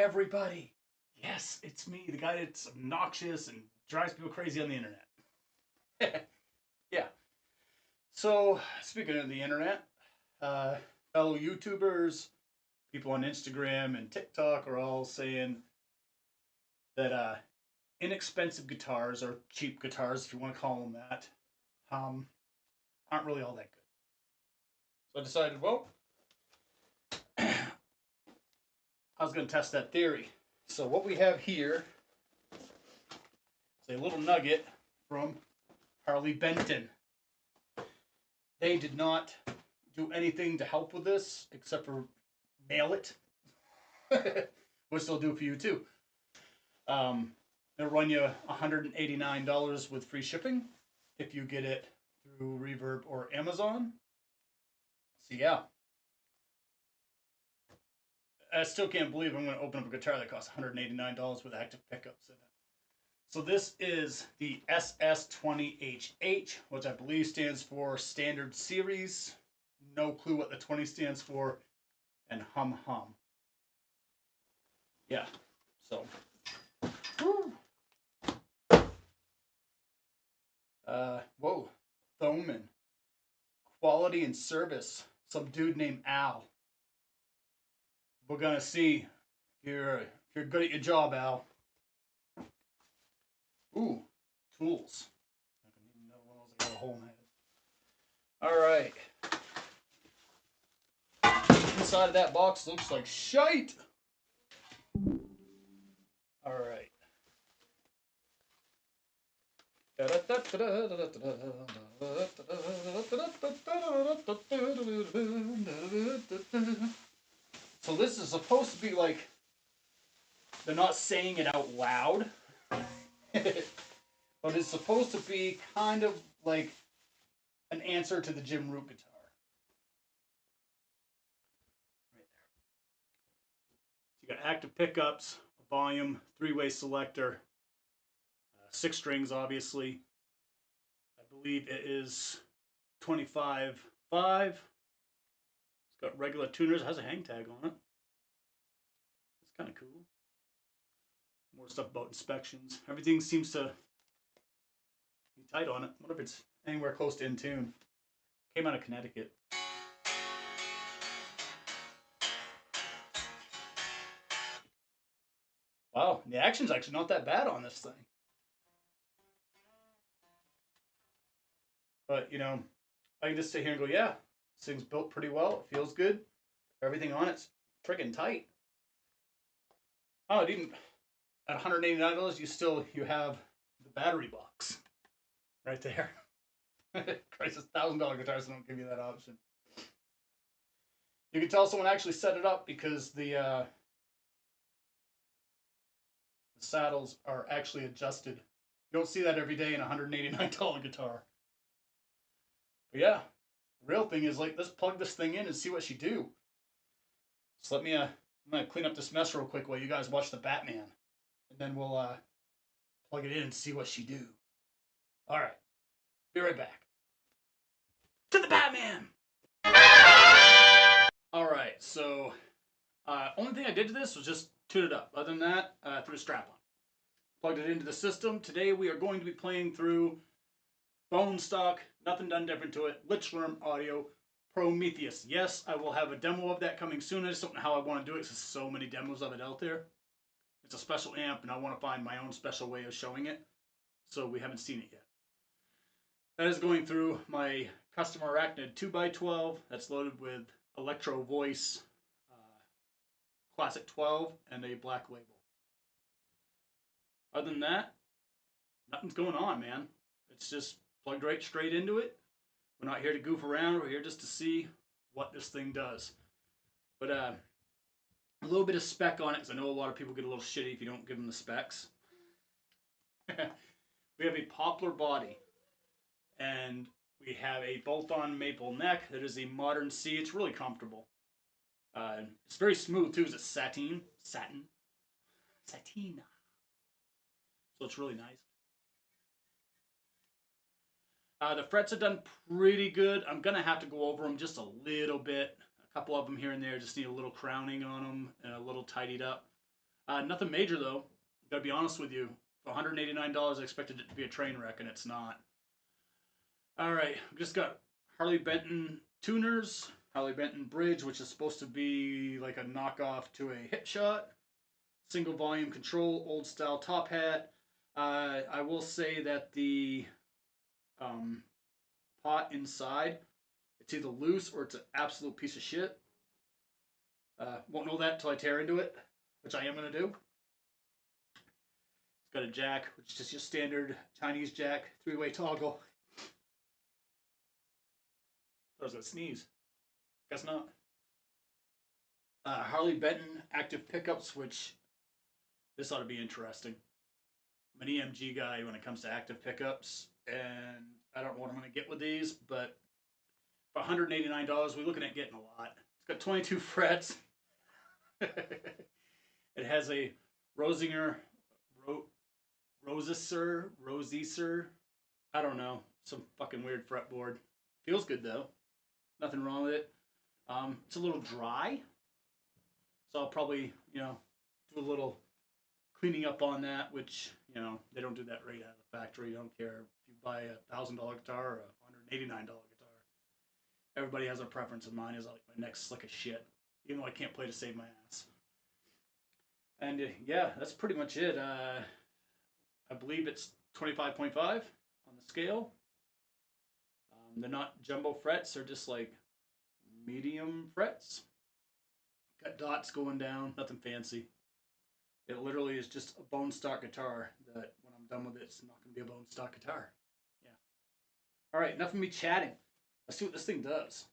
everybody. Yes, it's me, the guy that's obnoxious and drives people crazy on the internet. Yeah. So, speaking of the internet, fellow YouTubers, people on Instagram and TikTok are all saying that inexpensive guitars, or cheap guitars, if you want to call them that, aren't really all that good. So I decided, well, I was going to test that theory. So what we have here is a little nugget from Harley Benton. They did not do anything to help with this except for mail it, which they'll do for you too. It'll run you $189 with free shipping if you get it through Reverb or Amazon. So yeah. I still can't believe I'm going to open up a guitar that costs $189 with active pickups in it. So this is the SS20HH, which I believe stands for Standard Series. No clue what the 20 stands for. And hum hum. Yeah, so. Woo. Whoa, Thoman. Quality and service. Some dude named Al. We're gonna see if you're good at your job, Al. Ooh, tools. I can even know one of those that got a hole in it. All right. Inside of that box looks like shite. All right. So this is supposed to be like, they're not saying it out loud, but it's supposed to be kind of like an answer to the Jim Root guitar. Right there. So you got active pickups, a volume, three-way selector, 6 strings obviously. I believe it is 25.5. It's got regular tuners. It has a hang tag on it. It's kind of cool. More stuff about inspections. Everything seems to be tight on it. I wonder if it's anywhere close to in tune. Came out of Connecticut. Wow, the action's actually not that bad on this thing. But, you know, I can just sit here and go, yeah, this thing's built pretty well. It feels good. Everything on it's freaking tight. Oh, it even, at $189, you have the battery box right there. Christ, $1,000 guitars don't give you that option. You can tell someone actually set it up because the saddles are actually adjusted. You don't see that every day in a $189 guitar. But yeah, the real thing is, like, let's plug this thing in and see what she do. So let me, I'm going to clean up this mess real quick while you guys watch the Batman. And then we'll plug it in and see what she do. All right, be right back. To the Batman! All right, so only thing I did to this was just tune it up. Other than that, threw a strap on. Plugged it into the system. Today we are going to be playing through bone stock, nothing done different to it, Lichworm Audio, Prometheus. Yes, I will have a demo of that coming soon. I just don't know how I want to do it because there's so many demos of it out there. It's a special amp and I want to find my own special way of showing it. So we haven't seen it yet. That is going through my custom Arachnid 2x12 that's loaded with Electro Voice Classic 12 and a black label. Other than that, nothing's going on, man. It's just plugged right straight into it. We're not here to goof around. We're here just to see what this thing does. But a little bit of spec on it, because I know a lot of people get a little shitty if you don't give them the specs. We have a poplar body. And we have a bolt-on maple neck that is a modern C. It's really comfortable. It's very smooth too. It's satin. So it's really nice. The frets are done pretty good. I'm gonna have to go over them just a little bit. A couple of them here and there just need a little crowning on them and a little tidied up. Nothing major though. Gotta be honest with you. For $189, I expected it to be a train wreck, and it's not. All right, we just got Harley Benton tuners, Harley Benton bridge, which is supposed to be like a knockoff to a hip shot. Single volume control, old style top hat. I will say that the pot inside, it's either loose or it's an absolute piece of shit. Won't know that until I tear into it, which I am going to do. It's got a jack, which is just your standard Chinese jack, 3-way toggle. I was going to sneeze. Guess not. Harley Benton active pickups, which this ought to be interesting. I'm an EMG guy when it comes to active pickups, and I don't know what I'm going to get with these, but for $189, we're looking at getting a lot. It's got 22 frets. It has a Rosinger, Rosicer, I don't know, some fucking weird fretboard. Feels good though. Nothing wrong with it. It's a little dry, so I'll probably, do a little cleaning up on that, which, they don't do that right out of the factory. I don't care if you buy a $1,000 guitar or a $189 guitar. Everybody has a preference, and mine is like my neck's slick as shit, even though I can't play to save my ass. And yeah, that's pretty much it. I believe it's 25.5 on the scale. They're not jumbo frets, they're just like medium frets. Got dots going down, nothing fancy. It literally is just a bone stock guitar that when I'm done with it, it's not going to be a bone stock guitar. Yeah. All right, enough of me chatting. Let's see what this thing does.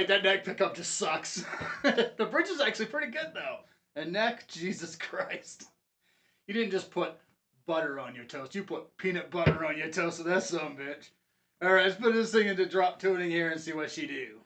that neck pickup just sucks. The bridge is actually pretty good though. And neck, Jesus Christ. You didn't just put butter on your toast. You put peanut butter on your toast, so that's some bitch. Alright, let's put this thing into drop tuning here and see what she do.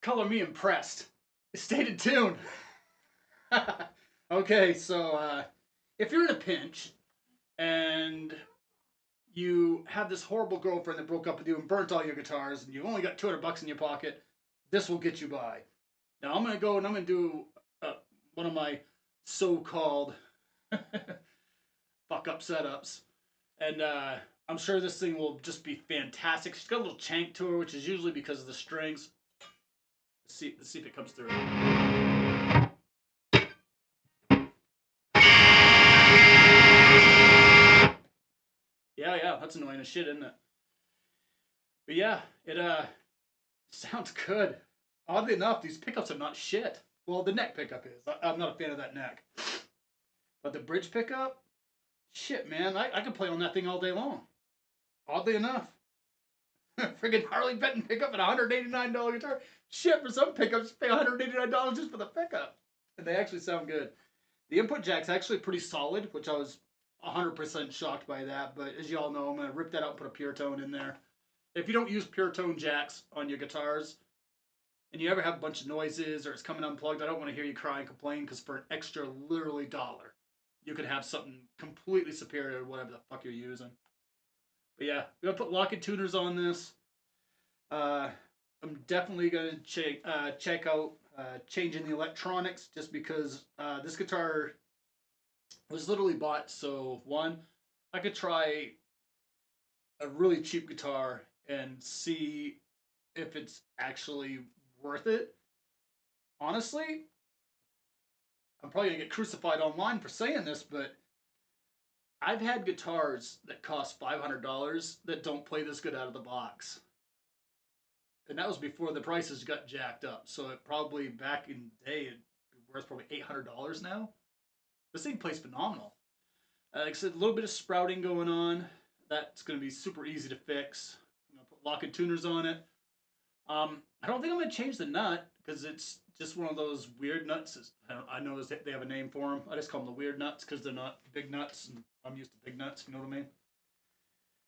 Color me impressed. It stayed in tune. Okay, so if you're in a pinch and you have this horrible girlfriend that broke up with you and burnt all your guitars, and you've only got $200 in your pocket, this will get you by. Now I'm gonna go and I'm gonna do one of my so-called fuck up setups, and I'm sure this thing will just be fantastic. She's got a little chank to her, which is usually because of the strings. Let's see if it comes through. Yeah, that's annoying as shit, isn't it? But yeah, it sounds good. Oddly enough, these pickups are not shit. Well, the neck pickup is. I'm not a fan of that neck. But the bridge pickup, shit, man, I could play on that thing all day long. Oddly enough. Friggin' Harley Benton pickup and a $189 guitar. Shit, for some pickups, pay $189 just for the pickup. And they actually sound good. The input jack's actually pretty solid, which I was 100% shocked by that. But as you all know, I'm going to rip that out and put a pure tone in there. If you don't use pure tone jacks on your guitars, and you ever have a bunch of noises or it's coming unplugged, I don't want to hear you cry and complain, because for an extra literally dollar, you could have something completely superior to whatever the fuck you're using. But yeah, we're going to put lock-in tuners on this. I'm definitely going to check out changing the electronics, just because this guitar was literally bought so, one, I could try a really cheap guitar and see if it's actually worth it. Honestly, I'm probably going to get crucified online for saying this, but I've had guitars that cost $500 that don't play this good out of the box. And that was before the prices got jacked up. So it probably back in the day, it'd be worth probably $800 now. This thing plays phenomenal. Like I said, a little bit of sprouting going on. That's going to be super easy to fix. I'm going to put lock and tuners on it. I don't think I'm going to change the nut because it's just one of those weird nuts. I know they have a name for them. I just call them the weird nuts because they're not big nuts, and I'm used to big nuts. You know what I mean?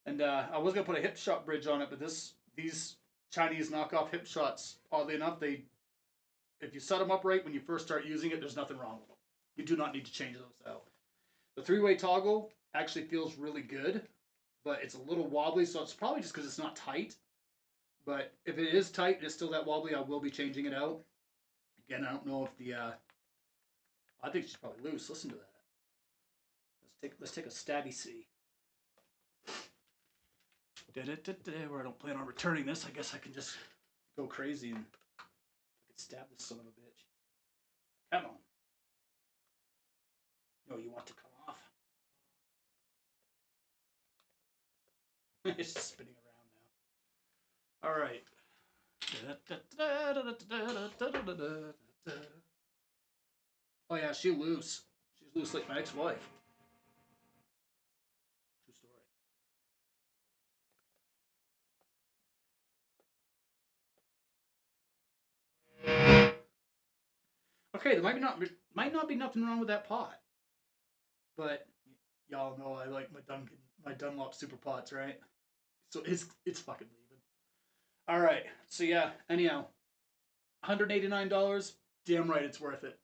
And I was going to put a hip shot bridge on it, but these Chinese knockoff hip shots, oddly enough, if you set them up right when you first start using it, there's nothing wrong with them. You do not need to change those out. The three-way toggle actually feels really good, but it's a little wobbly, so it's probably just because it's not tight. But if it is tight and it's still that wobbly, I will be changing it out. Again, I don't know if the I think she's probably loose. Listen to that. Let's take a stabby see. Where I don't plan on returning this, I guess I can just go crazy and stab this son of a bitch. Come on. No, you want to come off. It's just spinning around now. All right. Oh yeah, she's loose. She's loose like my ex-wife. True story. Okay, there might not be nothing wrong with that pot, but y'all know I like my Dunlop Super Pots, right? So it's fucking leaving. All right, so yeah. Anyhow, $189. Damn right, it's worth it.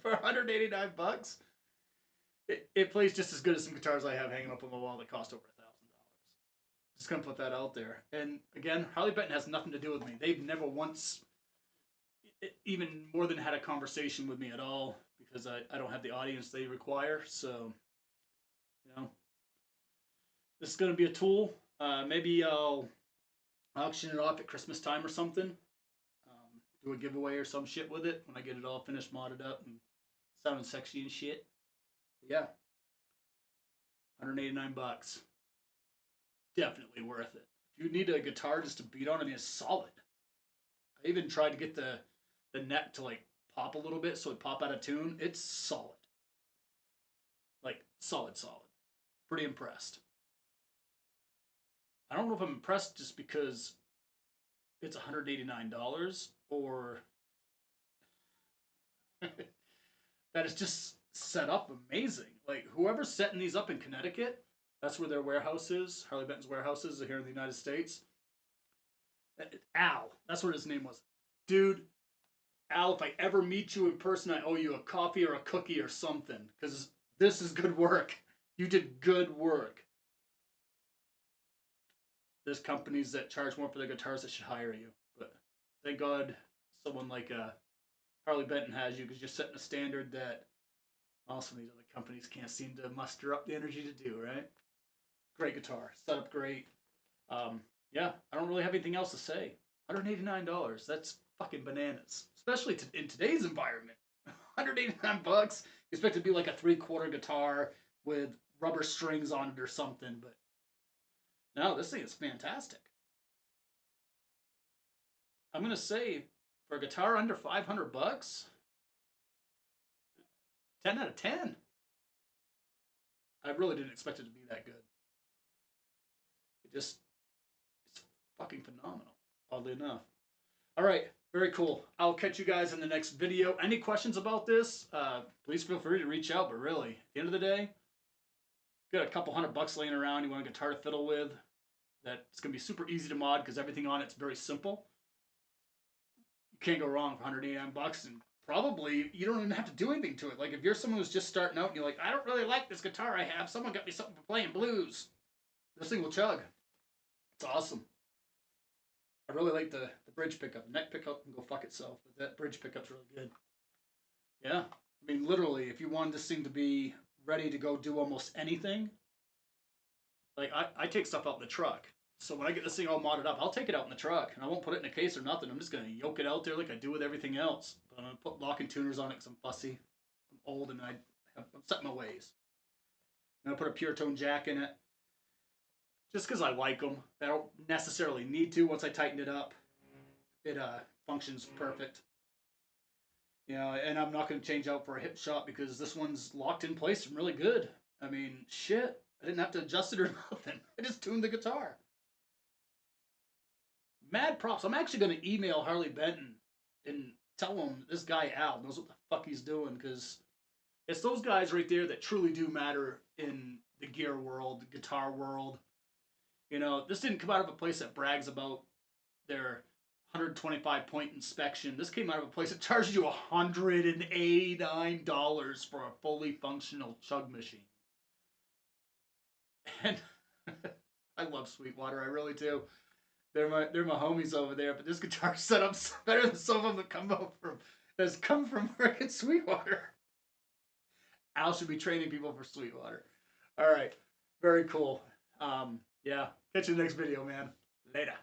For $189, it plays just as good as some guitars I have hanging up on the wall that cost over $1,000. Just gonna put that out there. And again, Harley Benton has nothing to do with me. They've never once even more than had a conversation with me at all because I don't have the audience they require. So, you know, this is going to be a tool. Maybe I'll auction it off at Christmas time or something. Do a giveaway or some shit with it when I get it all finished, modded up, and sounding sexy and shit. But yeah, $189. Definitely worth it. If you need a guitar just to beat on, I mean, it's solid. I even tried to get the neck to like pop a little bit so it pop out of tune. It's solid. Like solid. Pretty impressed. I don't know if I'm impressed just because it's $189 or that it's just set up amazing. Like whoever's setting these up in Connecticut, that's where their warehouse is. Harley Benton's warehouse is here in the United States. Al, that's what his name was. Dude, Al, if I ever meet you in person, I owe you a coffee or a cookie or something. Because this is good work. You did good work. There's companies that charge more for their guitars that should hire you. But thank God someone like Harley Benton has you because you're setting a standard that also these other companies can't seem to muster up the energy to do, right? Great guitar. Set up great. Yeah, I don't really have anything else to say. $189. That's fucking bananas. Especially in today's environment. $189. You expect it to be like a 3/4 guitar with rubber strings on it or something, but no, this thing is fantastic. I'm gonna say for a guitar under $500, 10 out of 10. I really didn't expect it to be that good. It's fucking phenomenal, oddly enough. All right, very cool. I'll catch you guys in the next video. Any questions about this, please feel free to reach out, but really, at the end of the day, you got a couple $100 laying around, you want a guitar to fiddle with, that's going to be super easy to mod because everything on it's very simple. You can't go wrong for $189, and probably you don't even have to do anything to it. Like if you're someone who's just starting out and you're like, I don't really like this guitar I have, someone got me something for playing blues, this thing will chug. It's awesome. I really like the bridge pickup. The neck pickup can go fuck itself, but that bridge pickup's really good. Yeah, I mean literally, if you wanted this thing to be ready to go do almost anything, like I take stuff out in the truck. So when I get this thing all modded up, I'll take it out in the truck, and I won't put it in a case or nothing. I'm just going to yoke it out there like I do with everything else. But I'm going to put locking tuners on it because I'm fussy. I'm old, and I'm set in my ways. I'm going to put a pure tone jack in it. just because I like them. I don't necessarily need to. Once I tightened it up, it functions perfect. You know, and I'm not going to change out for a hip shot because this one's locked in place and really good. I mean, shit. I didn't have to adjust it or nothing. I just tuned the guitar. Mad props. I'm actually going to email Harley Benton and tell him this guy Al knows what the fuck he's doing, because it's those guys right there that truly do matter in the gear world, the guitar world. You know, this didn't come out of a place that brags about their 125-point inspection. This came out of a place that charges you $189 for a fully functional chug machine. And I love Sweetwater, I really do. They're my homies over there, but this guitar setup's better than some of them that come from freaking Sweetwater. Al should be training people for Sweetwater. All right, very cool. Yeah, catch you in the next video, man. Later.